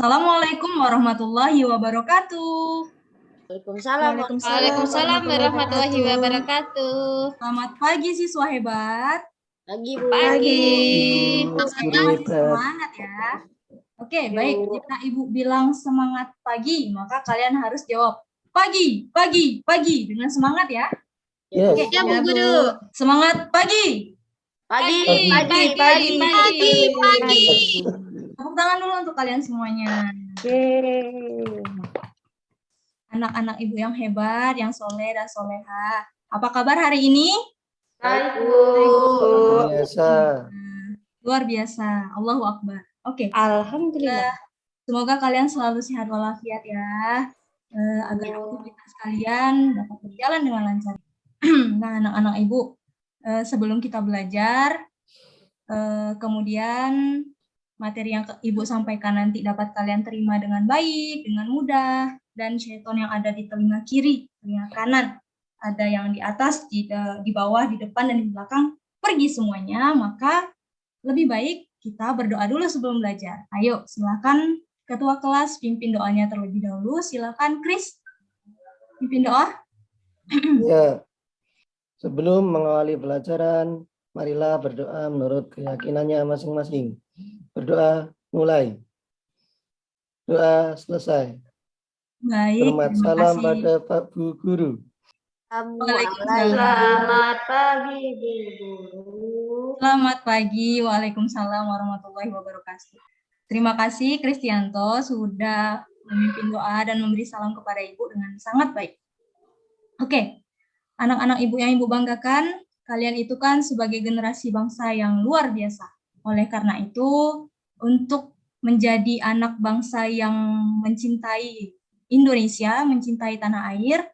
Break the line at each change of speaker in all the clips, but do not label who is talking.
Assalamualaikum warahmatullahi wabarakatuh.
Waalaikumsalam.
Waalaikumsalam warahmatullahi wabarakatuh.
Selamat pagi siswa hebat.
Pagi, Bu.
Pagi.
Semangat ya. Oke, baik. Jika Ibu bilang semangat pagi, maka kalian harus jawab pagi, pagi, pagi dengan semangat ya.
Yes.
Oke,
Ya, Bu Guru.
Semangat pagi.
Pagi.
Tepuk tangan dulu untuk kalian semuanya. Anak-anak Ibu yang hebat, yang soleh dan soleha. Apa kabar hari ini?
Baik, Bu.
Biasa.
Luar biasa. Allahu Akbar. Oke.
Alhamdulillah.
Semoga kalian selalu sehat walafiat ya. Agar aktivitas kalian dapat berjalan dengan lancar. Nah, anak-anak Ibu, sebelum kita belajar, kemudian materi yang Ibu sampaikan nanti dapat kalian terima dengan baik, dengan mudah, dan syaitan yang ada di telinga kiri, telinga kanan, ada yang di atas, di bawah, di depan, dan di belakang, pergi semuanya. Maka lebih baik kita berdoa dulu sebelum belajar. Ayo, silakan ketua kelas pimpin doanya terlebih dahulu. Silakan Chris, pimpin doa.
Ya. Sebelum mengawali pelajaran, marilah berdoa menurut keyakinannya masing-masing. Berdoa mulai. Doa selesai.
Baik,
Hormat
terima
salam
kasih.
pada Pak Bu Guru.
Selamat pagi, Bu Guru.
Selamat pagi, waalaikumsalam warahmatullahi wabarakatuh. Terima kasih Kristianto sudah memimpin doa dan memberi salam kepada Ibu dengan sangat baik. Oke, anak-anak Ibu yang Ibu banggakan, kalian itu kan sebagai generasi bangsa yang luar biasa. Oleh karena itu, untuk menjadi anak bangsa yang mencintai Indonesia, mencintai tanah air,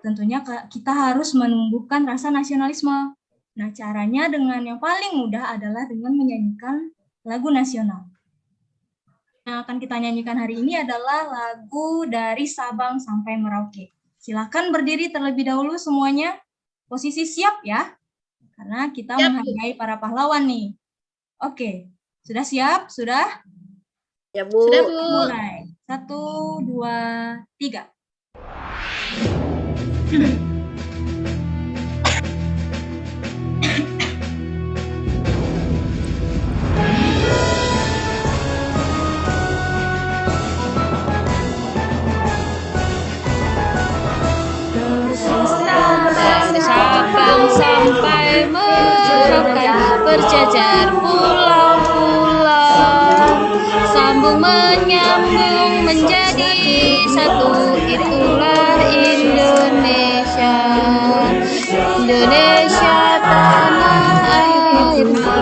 tentunya kita harus menumbuhkan rasa nasionalisme. Nah, caranya dengan yang paling mudah adalah dengan menyanyikan lagu nasional. Yang akan kita nyanyikan hari ini adalah lagu dari Sabang sampai Merauke. Silakan berdiri terlebih dahulu semuanya. Posisi siap ya, karena kita menghargai para pahlawan nih. Oke, sudah siap? Sudah?
Ya, Bu.
Sudah, Bu.
Mulai. 1, 2, 3.
Dari Sabang sampai Merauke, berjajar pulau-pulau, sambung menyambung menjadi satu. Itulah Indonesia, Indonesia tanah airku,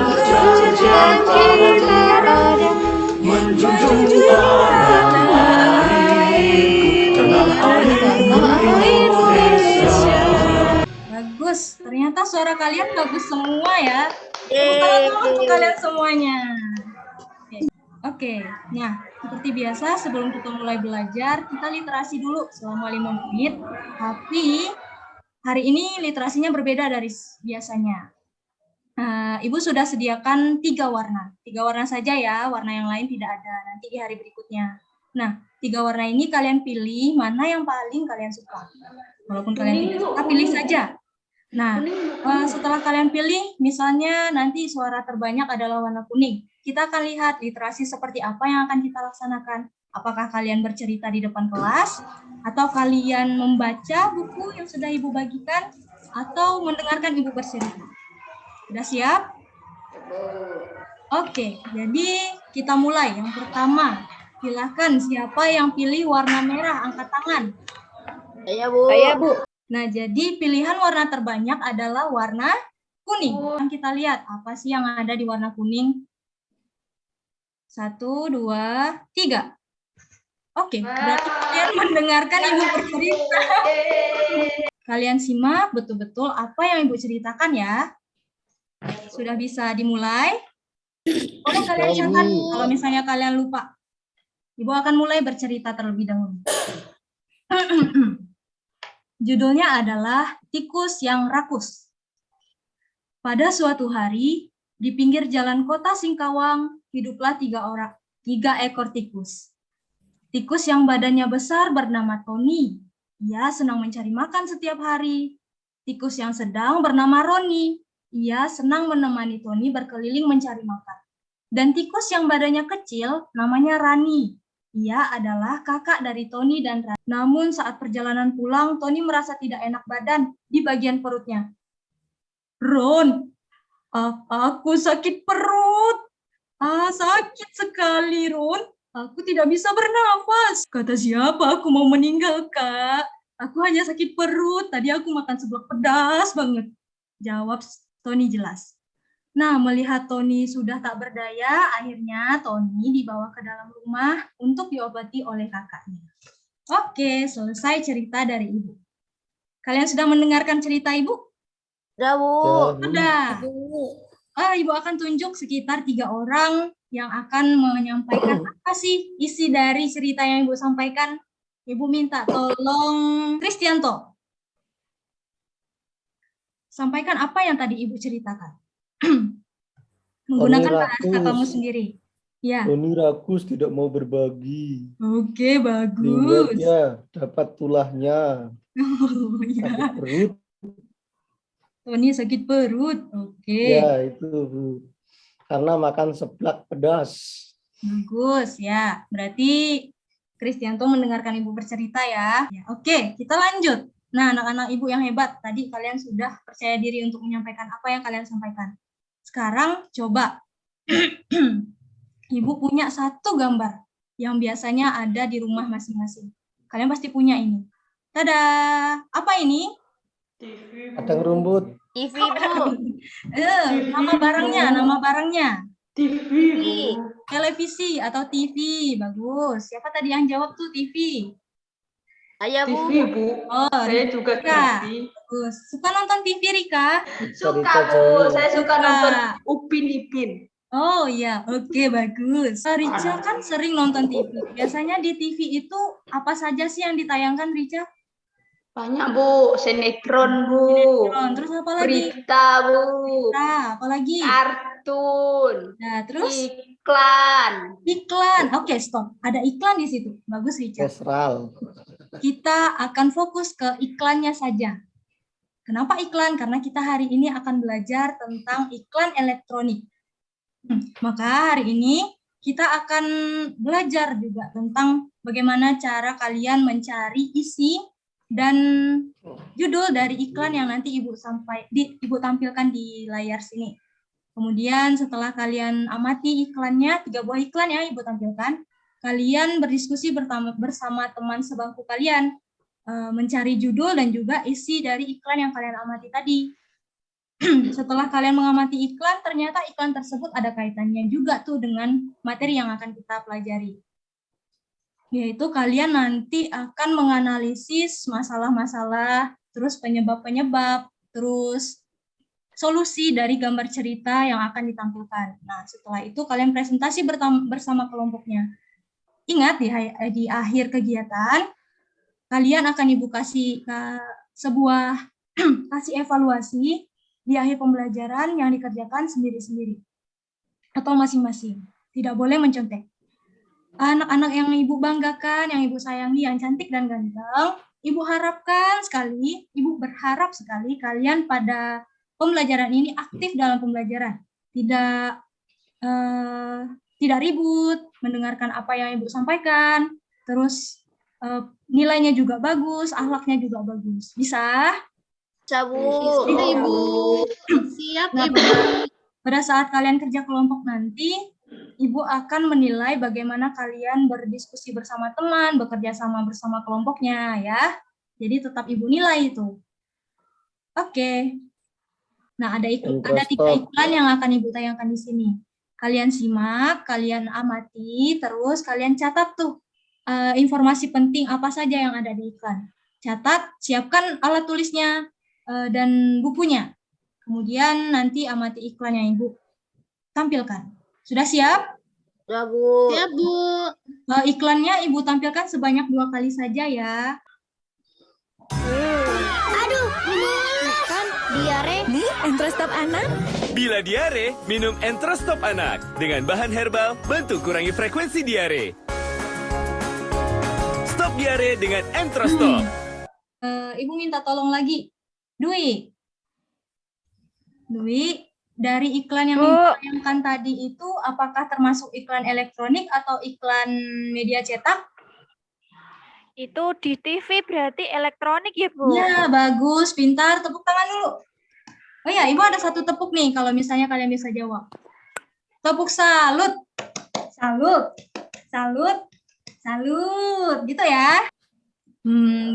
dan kita ada menjunjung Indonesia.
Bagus, ternyata suara kalian bagus semua ya. Tepuk untuk kalian semuanya. Oke, nah seperti biasa sebelum kita mulai belajar, kita literasi dulu selama 5 menit. Tapi hari ini literasinya berbeda dari biasanya. Ibu sudah sediakan 3 warna. 3 warna saja ya, warna yang lain tidak ada nanti di hari berikutnya. Nah, 3 warna ini kalian pilih mana yang paling kalian suka. Walaupun kalian tidak suka, pilih saja. Nah, setelah kalian pilih, misalnya nanti suara terbanyak adalah warna kuning. Kita akan lihat literasi seperti apa yang akan kita laksanakan. Apakah kalian bercerita di depan kelas, atau kalian membaca buku yang sudah Ibu bagikan, atau mendengarkan Ibu bercerita. Sudah siap? Oke, jadi kita mulai. Yang pertama, silakan siapa yang pilih warna merah, angkat tangan.
Saya, Bu.
Nah, jadi pilihan warna terbanyak adalah warna kuning. Yang kita lihat, apa sih yang ada di warna kuning? 1, 2, 3. Oke, berarti kalian mendengarkan Ibu bercerita. Kalian simak betul-betul apa yang Ibu ceritakan ya. Sudah bisa dimulai? Boleh kalian catat kalau misalnya kalian lupa. Ibu akan mulai bercerita terlebih dahulu. Judulnya adalah Tikus yang Rakus. Pada suatu hari, di pinggir jalan kota Singkawang, hiduplah 3 ekor tikus. Tikus yang badannya besar bernama Tony. Ia senang mencari makan setiap hari. Tikus yang sedang bernama Roni. Ia senang menemani Tony berkeliling mencari makan. Dan tikus yang badannya kecil namanya Rani. Ia adalah kakak dari Tony dan Rani. Namun saat perjalanan pulang, Tony merasa tidak enak badan di bagian perutnya. Ron, aku sakit perut. Sakit sekali, Ron. Aku tidak bisa bernafas. Kata siapa aku mau meninggal, Kak? Aku hanya sakit perut. Tadi aku makan seblak pedas banget. Jawab Tony jelas. Nah, melihat Tony sudah tak berdaya, akhirnya Tony dibawa ke dalam rumah untuk diobati oleh kakaknya. Oke, selesai cerita dari Ibu. Kalian sudah mendengarkan cerita Ibu?
Sudah, Bu.
Sudah. Ibu akan tunjuk sekitar 3 orang yang akan menyampaikan apa sih isi dari cerita yang Ibu sampaikan. Ibu minta tolong Kristianto. Sampaikan apa yang tadi Ibu ceritakan. Menggunakan bahasa kamu sendiri. Ya.
Tony rakus tidak mau berbagi.
Oke,
Sehingga
bagus.
dia dapat tulahnya.
Oh, ya.
Sakit perut.
Tony sakit perut. Oke.
Ya, itu Bu. Karena makan seblak pedas.
Bagus ya. Berarti Kristianto mendengarkan Ibu bercerita ya. Oke, kita lanjut. Nah, anak-anak Ibu yang hebat, tadi kalian sudah percaya diri untuk menyampaikan apa yang kalian sampaikan. Sekarang coba Ibu punya satu gambar yang biasanya ada di rumah masing-masing. Kalian pasti punya ini. Tada! Apa ini?
Kadang rumput.
TV, Bu.
Nama barangnya.
TV.
Televisi atau TV. Bagus. Siapa tadi yang jawab tuh TV?
Saya, Bu.
TV, Bu.
Oh,
Saya juga
Rika.
TV.
Bagus. Suka nonton TV, Rika?
Suka, Bu. Saya suka nonton Upin Ipin.
Oh iya, oke, bagus. Rica kan sering nonton TV. Biasanya di TV itu apa saja sih yang ditayangkan, Rica?
Banyak, Bu. Sinetron, Bu.
Terus apa lagi?
Berita, Bu.
Nah, apa lagi?
Kartun.
Nah, terus
Iklan.
iklan. Oke, stop. Ada iklan di situ. Bagus, Rica.
Esral.
Kita akan fokus ke iklannya saja. Kenapa iklan? Karena kita hari ini akan belajar tentang iklan elektronik. Maka hari ini kita akan belajar juga tentang bagaimana cara kalian mencari isi dan judul dari iklan yang nanti Ibu tampilkan di layar sini. Kemudian setelah kalian amati iklannya, 3 buah iklan yang Ibu tampilkan, kalian berdiskusi bersama teman sebangku kalian, mencari judul dan juga isi dari iklan yang kalian amati tadi. Setelah kalian mengamati iklan, ternyata iklan tersebut ada kaitannya juga tuh dengan materi yang akan kita pelajari. Yaitu kalian nanti akan menganalisis masalah-masalah, terus penyebab-penyebab, terus solusi dari gambar cerita yang akan ditampilkan. Nah, setelah itu kalian presentasi bersama kelompoknya. Ingat, di akhir kegiatan, kalian akan Ibu kasih sebuah kasih evaluasi di akhir pembelajaran yang dikerjakan sendiri-sendiri atau masing-masing. Tidak boleh mencontek. Anak-anak yang Ibu banggakan, yang Ibu sayangi, yang cantik dan ganteng, Ibu berharap sekali kalian pada pembelajaran ini aktif dalam pembelajaran. Tidak ribut, mendengarkan apa yang Ibu sampaikan, terus nilainya juga bagus, akhlaknya juga bagus. Bisa?
Bisa, Bu.
Ibu. Siap,
Nah,
Ibu.
pada saat kalian kerja kelompok nanti, Ibu akan menilai bagaimana kalian berdiskusi bersama teman, bekerja sama bersama kelompoknya, ya. Jadi tetap Ibu nilai itu. Oke. Nah, ada 3 iklan yang akan Ibu tayangkan di sini. Kalian simak, kalian amati, terus kalian catat tuh informasi penting apa saja yang ada di iklan. Catat, siapkan alat tulisnya dan bukunya. Kemudian nanti amati iklan yang Ibu tampilkan. Sudah siap?
Sudah, Bu.
Siap, Bu.
Iklannya Ibu tampilkan sebanyak 2 kali saja ya.
Aduh, ini kan diare.
Nih, Entrostop Anak.
Bila diare, minum Entrostop Anak. Dengan bahan herbal, bantu kurangi frekuensi diare. diare dengan Entrostop.
Ibu minta tolong lagi. Dwi, dari iklan yang Ibu tayangkan tadi itu apakah termasuk iklan elektronik atau iklan media cetak?
Itu di TV berarti elektronik ya, Bu?
Ya, bagus, pintar. Tepuk tangan dulu. Oh ya, Ibu ada satu tepuk nih kalau misalnya kalian bisa jawab. Tepuk salut. Salut. Salut. Salut. Gitu ya.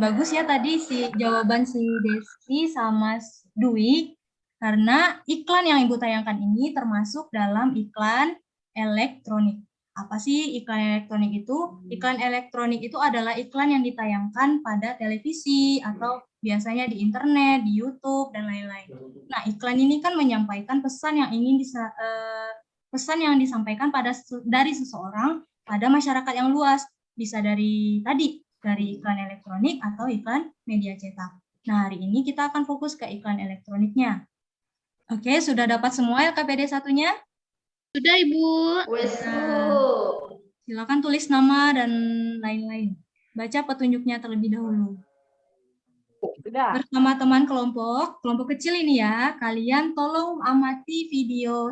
Bagus ya tadi jawaban si Desi sama Dwi. Karena iklan yang Ibu tayangkan ini termasuk dalam iklan elektronik. Apa sih iklan elektronik itu? Iklan elektronik itu adalah iklan yang ditayangkan pada televisi atau biasanya di internet, di YouTube, dan lain-lain. Nah, iklan ini kan menyampaikan pesan yang disampaikan dari seseorang pada masyarakat yang luas. Bisa dari iklan elektronik atau iklan media cetak. Nah, hari ini kita akan fokus ke iklan elektroniknya. Oke, sudah dapat semua LKPD satunya?
Sudah, Ibu.
Wes,
Silakan tulis nama dan lain-lain. Baca petunjuknya terlebih dahulu. Bersama teman kelompok kecil ini ya, kalian tolong amati video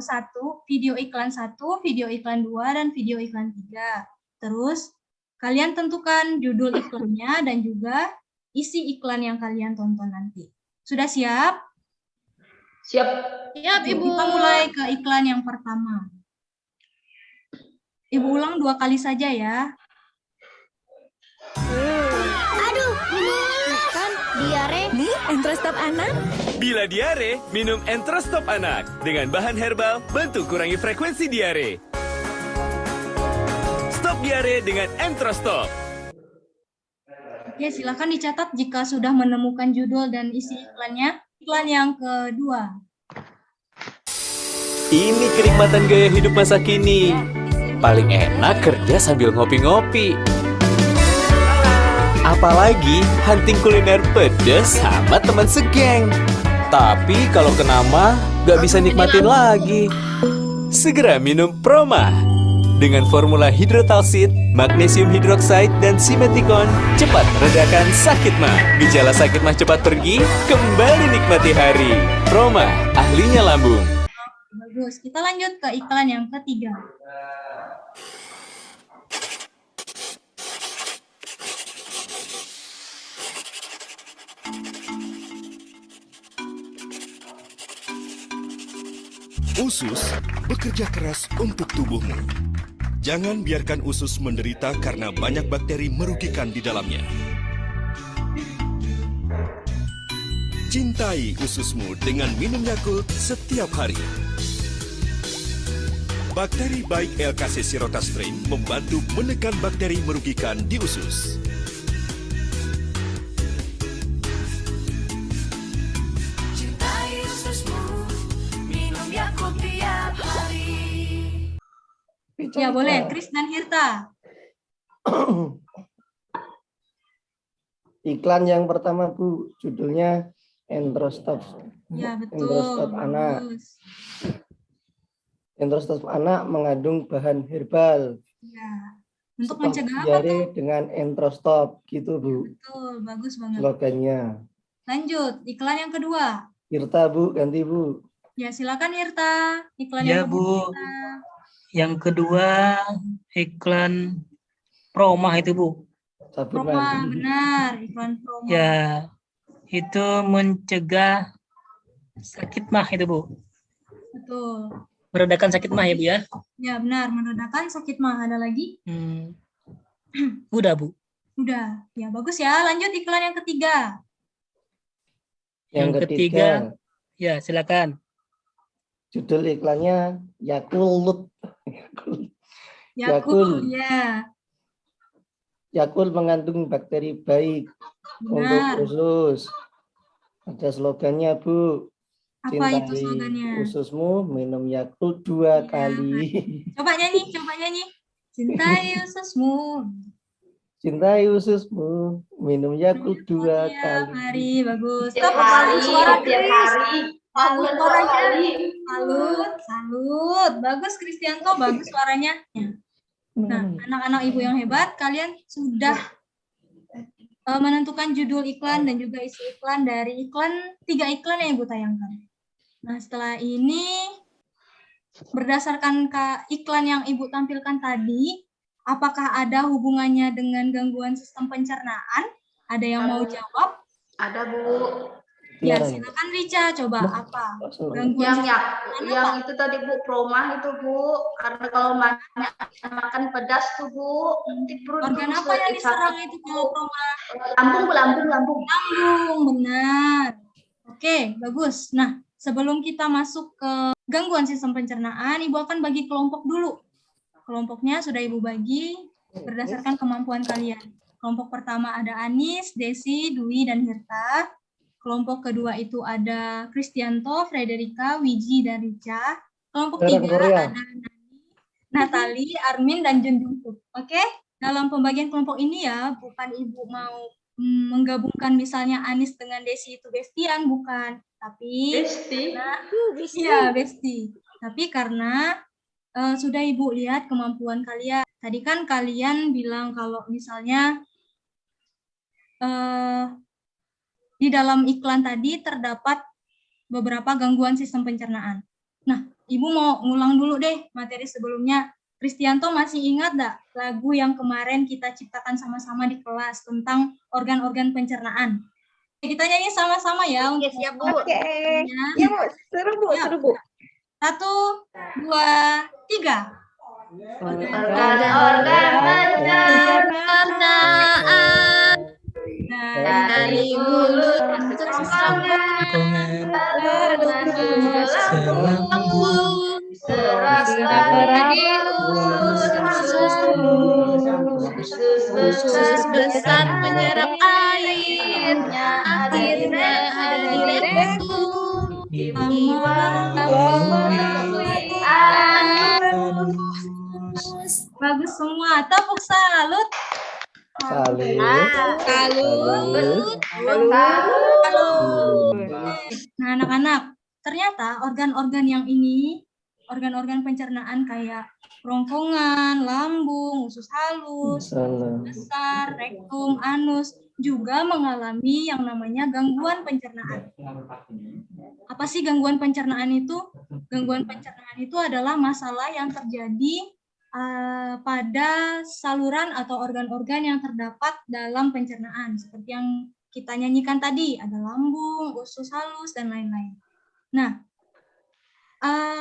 iklan 1, video iklan 2, dan video iklan 3. Terus, kalian tentukan judul iklannya dan juga isi iklan yang kalian tonton nanti. Sudah siap?
siap.
Siap, Ibu.
Kita mulai ke iklan yang pertama. Ibu ulang 2 kali saja ya.
Aduh, kan diare.
Nih, Entrostop anak.
Bila diare, minum Entrostop anak. Dengan bahan herbal, bantu kurangi frekuensi diare. Stop diare dengan Entrostop.
Oke, silakan dicatat jika sudah menemukan judul dan isi iklannya. Iklan yang kedua.
Ini kenikmatan gaya hidup masa kini. Paling enak kerja sambil ngopi-ngopi. Apalagi hunting kuliner pedas sama teman segeng. Tapi kalau kena mah, gak bisa nikmatin lagi. Segera minum Proma. Dengan formula hidrotalsit, magnesium hidroksida, dan simetikon, cepat redakan sakit mah. Gejala sakit mah cepat pergi, kembali nikmati hari. Proma, ahlinya lambung.
Bagus, kita lanjut ke iklan yang ketiga.
Usus bekerja keras untuk tubuhmu. Jangan biarkan usus menderita karena banyak bakteri merugikan di dalamnya. Cintai ususmu dengan minum Yakult setiap hari. Bakteri baik LKC Sirotastrein membantu menekan bakteri merugikan di usus.
Cintai ususmu, minum Yakult tiap hari.
Ya boleh, Kris dan Hirta.
Iklan yang pertama Bu, judulnya Entrostop.
Ya betul.
Entrostop anak.
Bagus.
Entrostop anak mengandung bahan herbal.
Ya. Untuk
Stop
mencegah apa
diare
tuh?
dengan Entrostop gitu Bu.
Betul, bagus banget.
Slogannya.
Lanjut, iklan yang kedua.
Hirta Bu, ganti Bu.
Ya silakan Hirta. Iklan
Ya,
yang
Bu.
kedua.
Yang kedua iklan Proma itu, Bu.
Sabun
Proma,
mandi.
benar. Iklan Proma.
Ya, itu mencegah sakit mah itu, Bu.
Betul.
Meredakan sakit mah ya, Bu ya.
Ya benar, meredakan sakit mah. Ada lagi?
Udah, Bu.
Udah. Ya bagus ya. Lanjut iklan yang ketiga.
Yang ketiga,
Ya, silakan.
judul iklannya Yakult.
Yakult. Ya.
Yakult mengandung bakteri baik
Benar.
untuk usus. Ada slogannya Bu.
Apa itu
Cintai
slogannya?
ususmu, minum Yakult 2
Iya.
kali.
Coba nyanyi, Cintai ususmu.
Cintai ususmu, minum Yakult 2
Tiap
kali.
hari, bagus.
Tiap
Tepuk tangan
hari,
suara
tiap
Kris.
hari.
Salut
Tiap
suaranya.
hari.
Salut. Bagus Kristianto, bagus suaranya. Nah, anak-anak ibu yang hebat, kalian sudah menentukan judul iklan dan juga isi iklan dari 3 iklan yang Ibu tayangkan. Nah, setelah ini berdasarkan iklan yang Ibu tampilkan tadi, apakah ada hubungannya dengan gangguan sistem pencernaan? Ada yang mau jawab?
Ada, Bu.
Ya, silakan Rica, coba apa? Gangguan
Yang itu tadi, Bu, promah itu, Bu. Karena kalau banyak makan pedas tuh, Bu, nanti perut.
Organ apa yang diserang itu kalau promah?
Lambung.
Lambung, benar. Oke, bagus. Nah, sebelum kita masuk ke gangguan sistem pencernaan, Ibu akan bagi kelompok dulu. Kelompoknya sudah Ibu bagi berdasarkan kemampuan kalian. Kelompok pertama ada Anis, Desi, Dwi, dan Hirta. Kelompok kedua itu ada Kristianto, Frederika, Wiji, dan Rica. Kelompok tiga ada Nani, Natali, Armin, dan Junjungsup. Oke? Dalam pembagian kelompok ini ya, bukan Ibu mau menggabungkan misalnya Anis dengan Desi itu bestian, bukan. Tapi besti. Tapi karena sudah Ibu lihat kemampuan kalian. Tadi kan kalian bilang kalau misalnya di dalam iklan tadi terdapat beberapa gangguan sistem pencernaan. Nah, Ibu mau ngulang dulu deh materi sebelumnya. Kristianto masih ingat nggak lagu yang kemarin kita ciptakan sama-sama di kelas tentang organ-organ pencernaan? Kita nyanyi sama-sama ya.
Oke, siap, Bu.
Ya, Bu. Seru, Bu.
1, 2, 3.
Organ-organ pencernaan dari mulut usus besar menyerap airnya, akhirnya ada di rektum.
Bagus semua, tepuk salut. Nah, anak-anak, ternyata organ-organ yang ini, organ-organ pencernaan kayak kerongkongan, lambung, usus halus, besar, rektum, anus, juga mengalami yang namanya gangguan pencernaan. Apa sih gangguan pencernaan itu? Gangguan pencernaan itu adalah masalah yang terjadi pada saluran atau organ-organ yang terdapat dalam pencernaan. Seperti yang kita nyanyikan tadi, ada lambung, usus halus, dan lain-lain. Nah,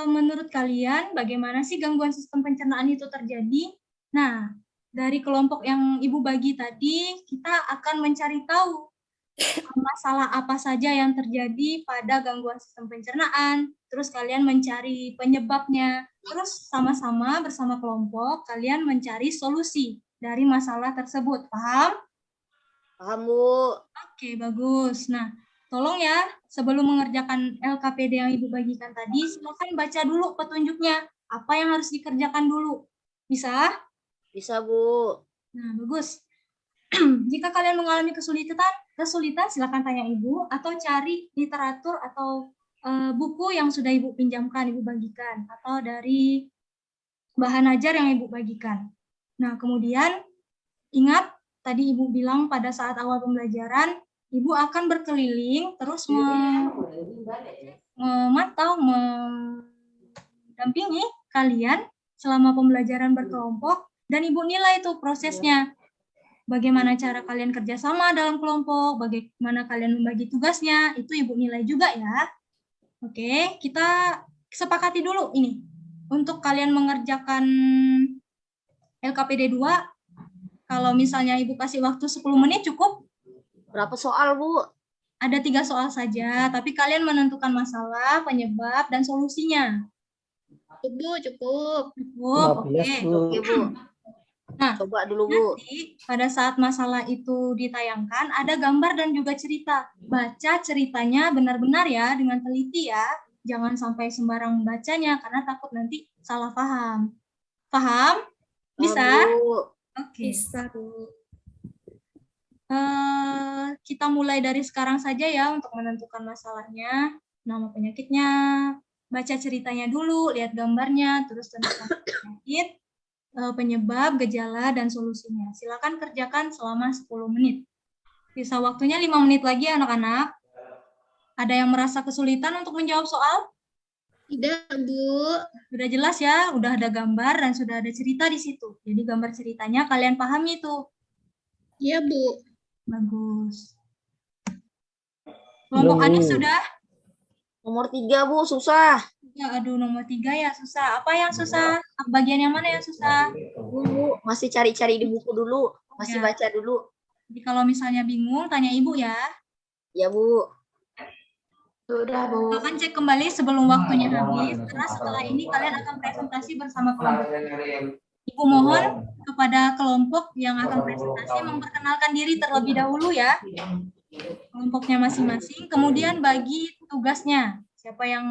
menurut kalian bagaimana sih gangguan sistem pencernaan itu terjadi? Nah, dari kelompok yang Ibu bagi tadi, kita akan mencari tahu masalah apa saja yang terjadi pada gangguan sistem pencernaan, terus kalian mencari penyebabnya, terus sama-sama bersama kelompok kalian mencari solusi dari masalah tersebut. Paham?
Paham, Bu.
Oke, bagus. Nah, tolong ya, sebelum mengerjakan LKPD yang Ibu bagikan tadi, silakan baca dulu petunjuknya. Apa yang harus dikerjakan dulu? Bisa?
Bisa, Bu.
Nah, bagus. Jika kalian mengalami kesulitan, silakan tanya Ibu atau cari literatur atau buku yang sudah Ibu pinjamkan, Ibu bagikan, atau dari bahan ajar yang Ibu bagikan. Nah, kemudian ingat tadi Ibu bilang pada saat awal pembelajaran, Ibu akan berkeliling terus memantau, mendampingi kalian selama pembelajaran berkelompok, dan Ibu nilai itu prosesnya. Bagaimana cara kalian kerjasama dalam kelompok, bagaimana kalian membagi tugasnya, itu Ibu nilai juga ya. Oke, kita sepakati dulu ini. Untuk kalian mengerjakan LKPD 2, kalau misalnya Ibu kasih waktu 10 menit cukup?
Berapa soal, Bu?
Ada 3 soal saja, tapi kalian menentukan masalah, penyebab, dan solusinya.
Cukup.
Oke.
Oke, Bu.
Nah,
coba dulu, Bu.
Nanti pada saat masalah itu ditayangkan, ada gambar dan juga cerita. Baca ceritanya benar-benar ya, dengan teliti ya. Jangan sampai sembarang bacanya, karena takut nanti salah paham. Paham? Bisa? Oke. Bisa, Bu. Kita mulai dari sekarang saja ya, untuk menentukan masalahnya. Nama penyakitnya, baca ceritanya dulu, lihat gambarnya, terus tentukan penyakit, penyebab, gejala, dan solusinya. Silakan kerjakan selama 10 menit. Sisa waktunya 5 menit lagi anak-anak. Ada yang merasa kesulitan untuk menjawab soal?
Tidak, Bu.
Sudah jelas ya, udah ada gambar dan sudah ada cerita di situ. Jadi gambar ceritanya kalian pahami tuh.
Iya, Bu.
Bagus. Kelompok
Belum.
Anis sudah?
Nomor 3, Bu, susah.
Ya, aduh nomor 3 ya susah. Apa yang susah? Bagian yang mana yang susah?
Bu, masih cari-cari di buku dulu. Masih
Ya.
baca dulu.
Jadi kalau misalnya bingung, tanya ibu ya.
Ya, Bu.
Sudah, Bu.
Akan cek kembali sebelum waktunya habis, karena setelah ini kalian akan presentasi bersama kelompok. Ibu mohon kepada kelompok yang akan presentasi memperkenalkan diri terlebih dahulu ya. Kelompoknya masing-masing, kemudian bagi tugasnya. Siapa yang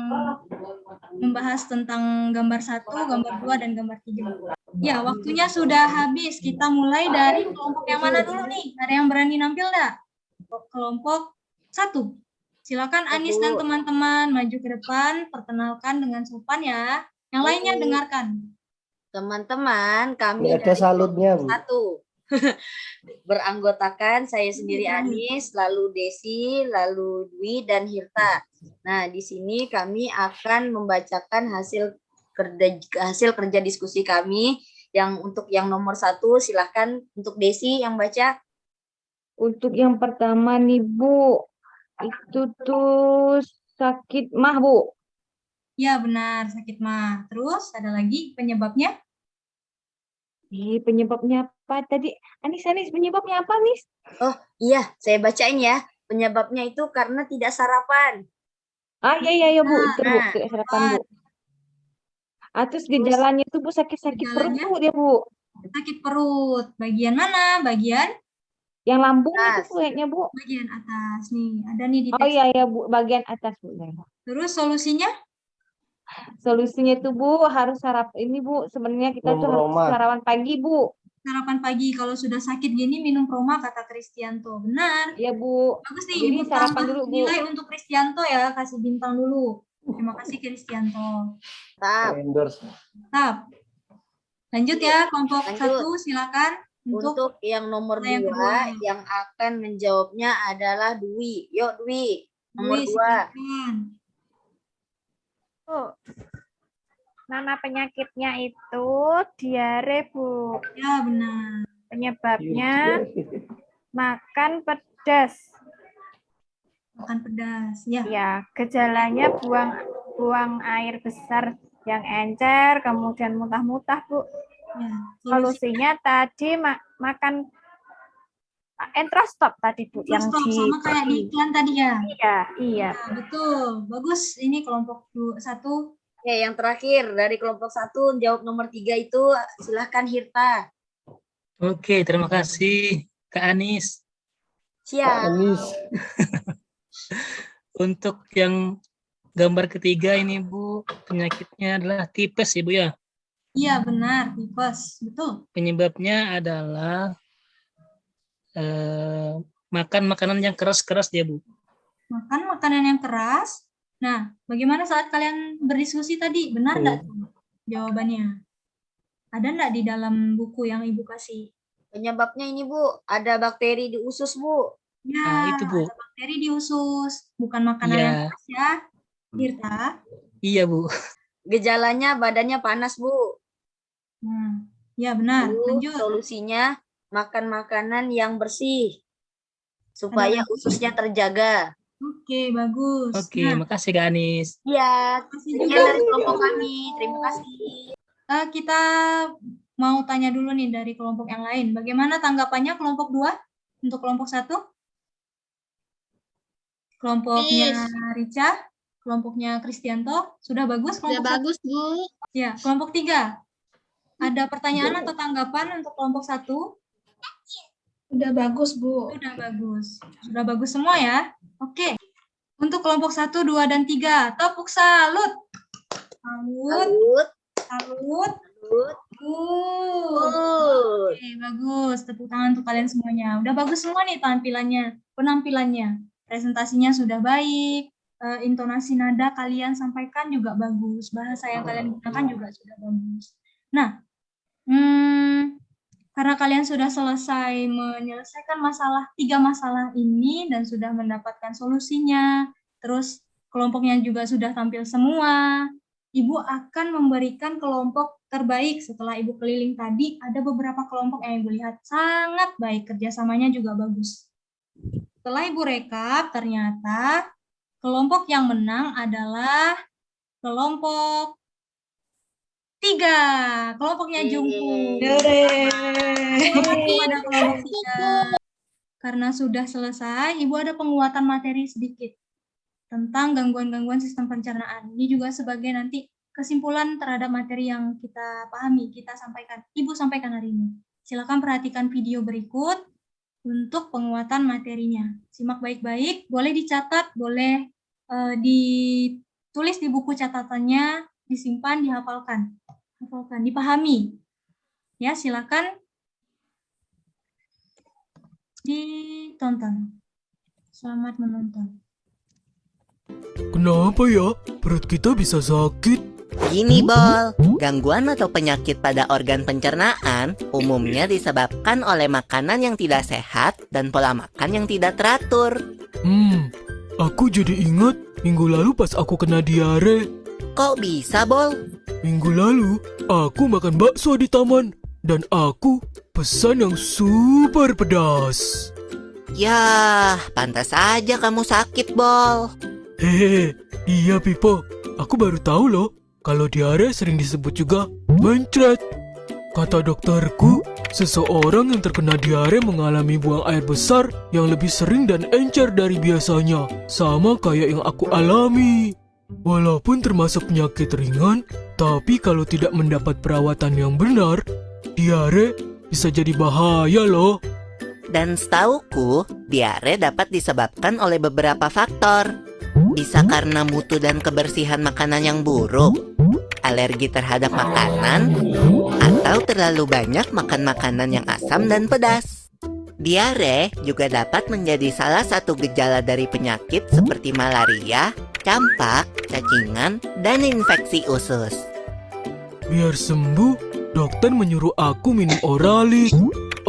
membahas tentang gambar 1, gambar 2, dan gambar 3. Ya, waktunya sudah habis. Kita mulai dari kelompok yang mana dulu nih? Ada yang berani nampil enggak? Kelompok 1. Silakan Anis dan teman-teman maju ke depan, perkenalkan dengan sopan ya. Yang lainnya dengarkan.
Teman-teman, kami
Ini ada
dari
salutnya, Bu.
kelompok 1. Beranggotakan saya sendiri Anis, lalu Desi, lalu Dwi, dan Hirta. Nah, di sini kami akan membacakan hasil kerja diskusi kami. Yang untuk yang nomor 1, silahkan untuk Desi yang baca.
Untuk yang pertama nih, Bu. Itu tuh sakit mah, Bu.
Ya, benar, sakit mah. Terus ada lagi penyebabnya?
Penyebabnya apa tadi? Anis, penyebabnya apa, Anis?
Oh, iya, saya bacain ya. Penyebabnya itu karena tidak sarapan.
Iya, Bu. Itu, Bu.
Nah,
Tidak sarapan, Bu. Terus gejalanya itu, Bu, sakit-sakit perut,
Gejalanya?
Bu, dia, Bu.
Sakit perut. Bagian mana? Bagian?
Yang lambung itu,
atas.
Bu, kayaknya, Bu.
Bagian atas. Nih, ada nih di
Oh,
teks.
iya, Bu. Bagian atas, Bu.
Terus solusinya?
Solusinya itu, Bu, harus ini, Bu. Sebenarnya kita tuh harus
Roma.
sarapan pagi, Bu.
Sarapan pagi. Kalau sudah sakit gini minum Roma, kata Kristianto. Benar.
Iya, Bu.
Bagus nih,
Jadi
Ibu
sarapan
tambah
dulu, Bu.
nilai untuk Kristianto ya. Kasih bintang dulu. Terima kasih Kristianto.
Tetap.
Endorse.
Tap. Lanjut ya, kelompok
Lanjut.
1 silakan.
Untuk yang nomor
yang
2,
kedua.
yang akan menjawabnya adalah Dwi. Yuk, Dwi. Nomor
Dwi,
2.
silakan.
Bu, nama penyakitnya itu diare, Bu.
Ya, benar.
Penyebabnya makan pedas.
Makan pedas. Ya.
Ya, gejalanya buang air besar yang encer, kemudian muntah-muntah, Bu.
Ya.
Solusinya tadi makan Entrostop tadi, Bu, yang
Stop, sama kayak di iklan tadi ya.
Iya.
Nah, betul. Bagus. Ini kelompok 1.
Oke, yang terakhir dari kelompok 1 jawab nomor 3 itu silahkan Hirta.
Oke, terima kasih Kak Anis.
Siap.
Anis.
Untuk yang gambar ketiga ini, Bu, penyakitnya adalah tipes, Ibu ya.
Iya, benar. Tipes. Betul.
Penyebabnya adalah makan makanan yang keras-keras dia, Bu.
Makan makanan yang keras. Nah, bagaimana saat kalian berdiskusi tadi? Benar nggak jawabannya? Ada nggak di dalam buku yang Ibu kasih?
Penyebabnya ini, Bu, ada bakteri di usus, Bu.
Ya,
Nah, itu, Bu.
ada bakteri di usus. Bukan makanan
Iya.
yang keras ya. Tirta.
Iya, Bu.
Gejalanya badannya panas, Bu.
Nah, ya benar.
Lalu
Lanjut.
solusinya makan makanan yang bersih supaya ususnya terjaga.
Oke, bagus.
Oke,
Nah,
makasih Kak Anis.
Iya,
kasih
sekian
juga.
dari kelompok kami. Terima kasih.
Kita mau tanya dulu nih dari kelompok yang lain. Bagaimana tanggapannya kelompok 2 untuk kelompok 1? Kelompoknya Rica, kelompoknya Kristianto, sudah bagus
Sudah
kelompok 1?
bagus, Bu.
Ya, kelompok 3. Ada pertanyaan atau tanggapan untuk kelompok 1?
Sudah bagus, Bu.
Sudah bagus. Sudah bagus semua ya? Oke. Untuk kelompok 1, 2, dan 3. Tepuk salut. Salut.
Salut.
Salut.
Salut.
Oke, bagus. Tepuk tangan untuk kalian semuanya. Udah bagus semua nih penampilannya. Presentasinya sudah baik. Intonasi nada kalian sampaikan juga bagus. Bahasa yang kalian gunakan juga sudah bagus. Nah, Karena kalian sudah selesai menyelesaikan tiga masalah ini dan sudah mendapatkan solusinya, terus kelompoknya juga sudah tampil semua, Ibu akan memberikan kelompok terbaik. Setelah Ibu keliling tadi, ada beberapa kelompok yang Ibu lihat sangat baik, kerjasamanya juga bagus. Setelah Ibu rekap, ternyata kelompok yang menang adalah kelompok 3, kelompoknya Jungku. Selamat kepada kelompok 3. Karena sudah selesai, Ibu ada penguatan materi sedikit tentang gangguan-gangguan sistem pencernaan. Ini juga sebagai nanti kesimpulan terhadap materi yang kita pahami, Ibu sampaikan hari ini. Silakan perhatikan video berikut untuk penguatan materinya. Simak baik-baik, boleh dicatat, boleh ditulis di buku catatannya, disimpan, dihafalkan, dipahami. Ya, silakan ditonton. Selamat menonton.
Kenapa ya perut kita bisa sakit?
Gini, Bol. Gangguan atau penyakit pada organ pencernaan umumnya disebabkan oleh makanan yang tidak sehat dan pola makan yang tidak teratur.
Aku jadi ingat minggu lalu pas aku kena diare.
Kok bisa, Bol?
Minggu lalu, aku makan bakso di taman. Dan aku pesan yang super pedas.
Yah, pantas aja kamu sakit, Bol.
Hehehe, iya Pipo. Aku baru tahu loh, kalau diare sering disebut juga mencret. Kata dokterku, seseorang yang terkena diare mengalami buang air besar yang lebih sering dan encer dari biasanya. Sama kayak yang aku alami. Walaupun termasuk penyakit ringan, tapi kalau tidak mendapat perawatan yang benar, diare bisa jadi bahaya loh.
Dan setauku, diare dapat disebabkan oleh beberapa faktor. Bisa karena mutu dan kebersihan makanan yang buruk, alergi terhadap makanan, atau terlalu banyak makan makanan yang asam dan pedas. Diare juga dapat menjadi salah satu gejala dari penyakit seperti malaria, campak, cacingan, dan infeksi usus.
Biar sembuh, dokter menyuruh aku minum Oralit.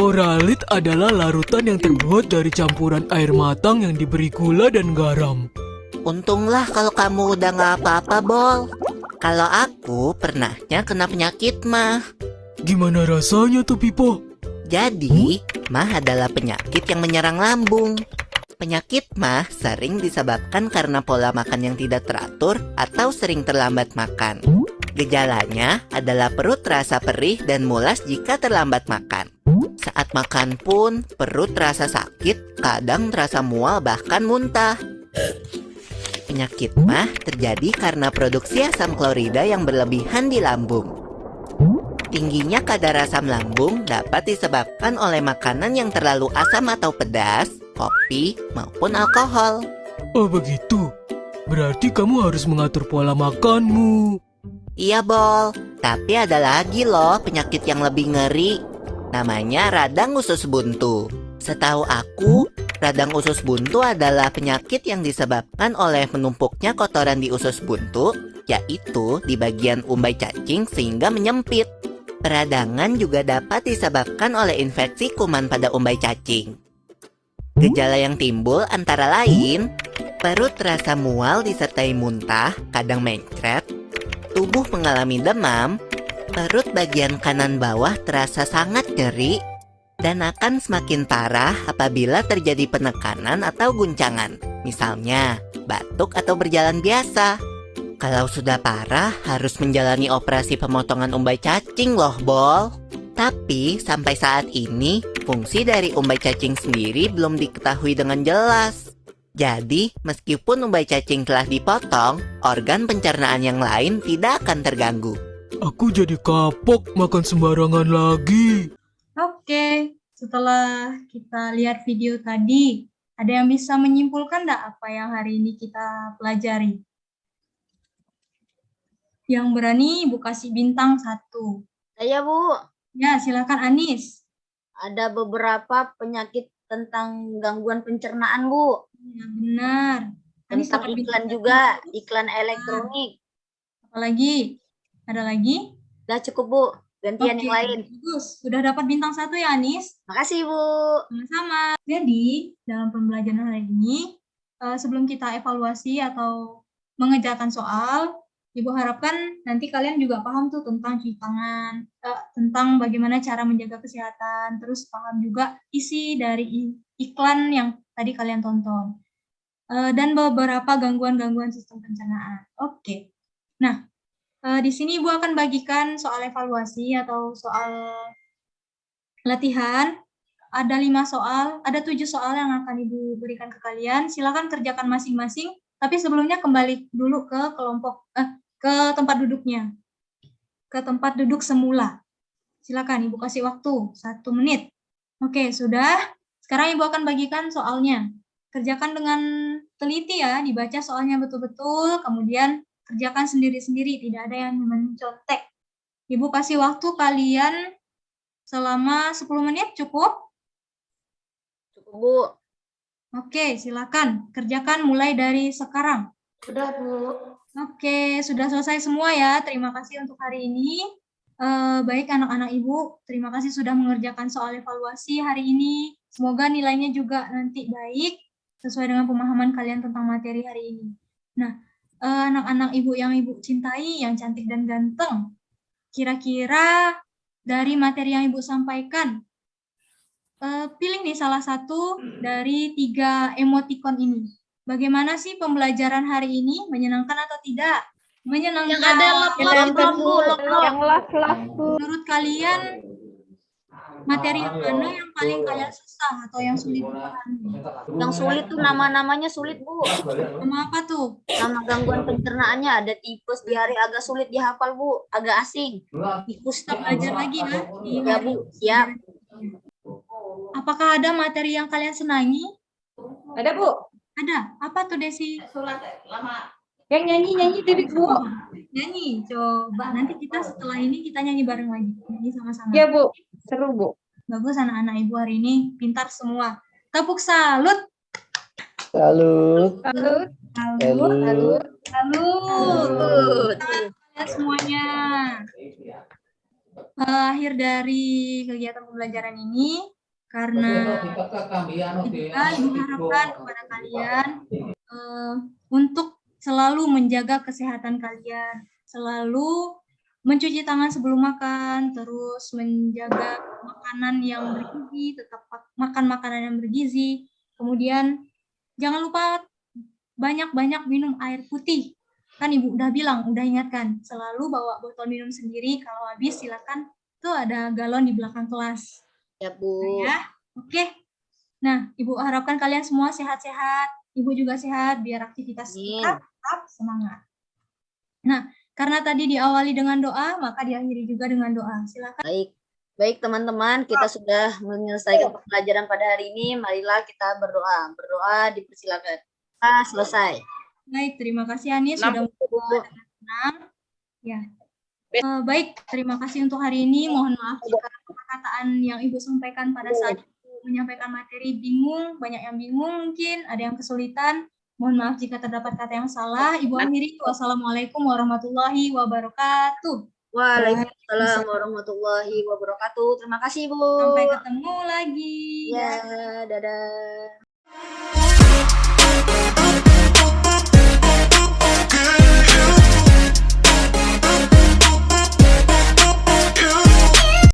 Oralit adalah larutan yang terbuat dari campuran air matang yang diberi gula dan garam.
Untunglah kalau kamu udah gak apa-apa, Bol. Kalau aku pernahnya kena penyakit mah.
Gimana rasanya tuh, Pipo?
Jadi, mah adalah penyakit yang menyerang lambung. Penyakit mah sering disebabkan karena pola makan yang tidak teratur atau sering terlambat makan. Gejalanya adalah perut terasa perih dan mulas jika terlambat makan. Saat makan pun, perut terasa sakit, kadang terasa mual bahkan muntah. Penyakit mah terjadi karena produksi asam klorida yang berlebihan di lambung. Tingginya kadar asam lambung dapat disebabkan oleh makanan yang terlalu asam atau pedas, kopi, maupun alkohol.
Oh begitu, berarti kamu harus mengatur pola makanmu.
Iya, Bol, tapi ada lagi loh penyakit yang lebih ngeri. Namanya radang usus buntu. Setahu aku, radang usus buntu adalah penyakit yang disebabkan oleh menumpuknya kotoran di usus buntu, yaitu di bagian umbai cacing sehingga menyempit. Peradangan juga dapat disebabkan oleh infeksi kuman pada umbai cacing. Gejala yang timbul antara lain, perut terasa mual disertai muntah, kadang mencret, tubuh mengalami demam, perut bagian kanan bawah terasa sangat nyeri, dan akan semakin parah apabila terjadi penekanan atau guncangan, misalnya batuk atau berjalan biasa. Kalau sudah parah, harus menjalani operasi pemotongan umbai cacing loh, Bol. Tapi sampai saat ini, fungsi dari umbai cacing sendiri belum diketahui dengan jelas. Jadi, meskipun umbai cacing telah dipotong, organ pencernaan yang lain tidak akan terganggu.
Aku jadi kapok makan sembarangan lagi.
Oke, setelah kita lihat video tadi, ada yang bisa menyimpulkan enggak apa yang hari ini kita pelajari? Yang berani Ibu kasih bintang 1.
Saya, Bu.
Ya, silakan Anis.
Ada beberapa penyakit tentang gangguan pencernaan, Bu.
Ya, benar. Anis
Tentang
dapat
iklan
bintang
juga,
1.
iklan elektronik.
Apalagi? Ada lagi?
Udah cukup, Bu. gantian
Oke,
yang lain.
bagus. Sudah dapat bintang 1 ya, Anis?
Makasih, Bu.
Sama-sama. Jadi, dalam pembelajaran hari ini, sebelum kita evaluasi atau mengerjakan soal, Ibu harapkan nanti kalian juga paham tuh tentang cuci tangan, tentang bagaimana cara menjaga kesehatan, terus paham juga isi dari iklan yang tadi kalian tonton. Dan beberapa gangguan-gangguan sistem pencernaan. Oke. Nah, di sini Ibu akan bagikan soal evaluasi atau soal latihan. Ada 5 soal, ada 7 soal yang akan Ibu berikan ke kalian. Silakan kerjakan masing-masing, tapi sebelumnya kembali dulu ke kelompok, ke tempat duduknya. Ke tempat duduk semula. Silakan Ibu kasih waktu 1 menit. Oke, sudah. Sekarang Ibu akan bagikan soalnya. Kerjakan dengan teliti ya, dibaca soalnya betul-betul, kemudian kerjakan sendiri-sendiri, tidak ada yang mencontek. Ibu kasih waktu kalian selama 10 menit, cukup?
Cukup, Bu.
Oke, silakan. Kerjakan mulai dari sekarang.
Sudah, Bu.
Oke, sudah selesai semua ya. Terima kasih untuk hari ini. Baik anak-anak Ibu, terima kasih sudah mengerjakan soal evaluasi hari ini. Semoga nilainya juga nanti baik, sesuai dengan pemahaman kalian tentang materi hari ini. Nah, anak-anak Ibu yang Ibu cintai, yang cantik dan ganteng, kira-kira dari materi yang Ibu sampaikan, pilih nih salah satu dari 3 emoticon ini. Bagaimana sih pembelajaran hari ini? Menyenangkan atau tidak? Menyenangkan.
Yang ada lap-lap, Bu.
Yang laf-laf, Bu.
Menurut kalian, materi yang mana yang paling kalian susah atau yang sulit dipahami?
Yang sulit tuh nama-namanya sulit, Bu.
Nama apa tuh?
Nama gangguan pencernaannya ada tipes, diare, agak sulit dihafal, Bu. Agak asing.
Tikus kita belajar lagi ya.
Ya, Bu. Siap.
Apakah ada materi yang kalian senangi?
Ada, Bu.
Ada. Apa tuh, Desi?
Lama.
Yang nyanyi-nyanyi tadi, Bu.
Nyanyi. Coba nanti kita setelah ini kita nyanyi bareng lagi. Nyanyi sama-sama.
Ya, Bu. Seru, Bu.
Bagus anak-anak Ibu hari ini. Pintar semua. Tepuk salut.
Salut.
Salut.
Salut.
Salut. Kalian semuanya. Akhir dari kegiatan pembelajaran ini, karena juga Ibu harapkan kepada kalian untuk selalu menjaga kesehatan kalian, selalu mencuci tangan sebelum makan, terus menjaga makanan yang bergizi, tetap makan makanan yang bergizi. Kemudian jangan lupa banyak-banyak minum air putih. Kan Ibu udah bilang, udah ingatkan, selalu bawa botol minum sendiri, kalau habis silakan tuh ada galon di belakang kelas.
Ya, Bu.
Ya, oke. Nah, Ibu harapkan kalian semua sehat-sehat, Ibu juga sehat, biar aktivitas kita tetap semangat. Nah, karena tadi diawali dengan doa, maka diakhiri juga dengan doa. Silakan.
Baik teman-teman, kita sudah menyelesaikan pembelajaran pada hari ini. Marilah kita berdoa. Berdoa dipersilakan. Selesai.
Baik, terima kasih Anis sudah berdoa dengan senang. Ya. Baik, terima kasih untuk hari ini. Mohon maaf jika perkataan yang Ibu sampaikan pada saat menyampaikan materi bingung, banyak yang bingung mungkin, ada yang kesulitan. Mohon maaf jika terdapat kata yang salah. Ibu akhiri, wassalamualaikum warahmatullahi wabarakatuh.
Waalaikumsalam warahmatullahi wabarakatuh. Terima kasih, Bu.
Sampai ketemu lagi.
Ya, dadah.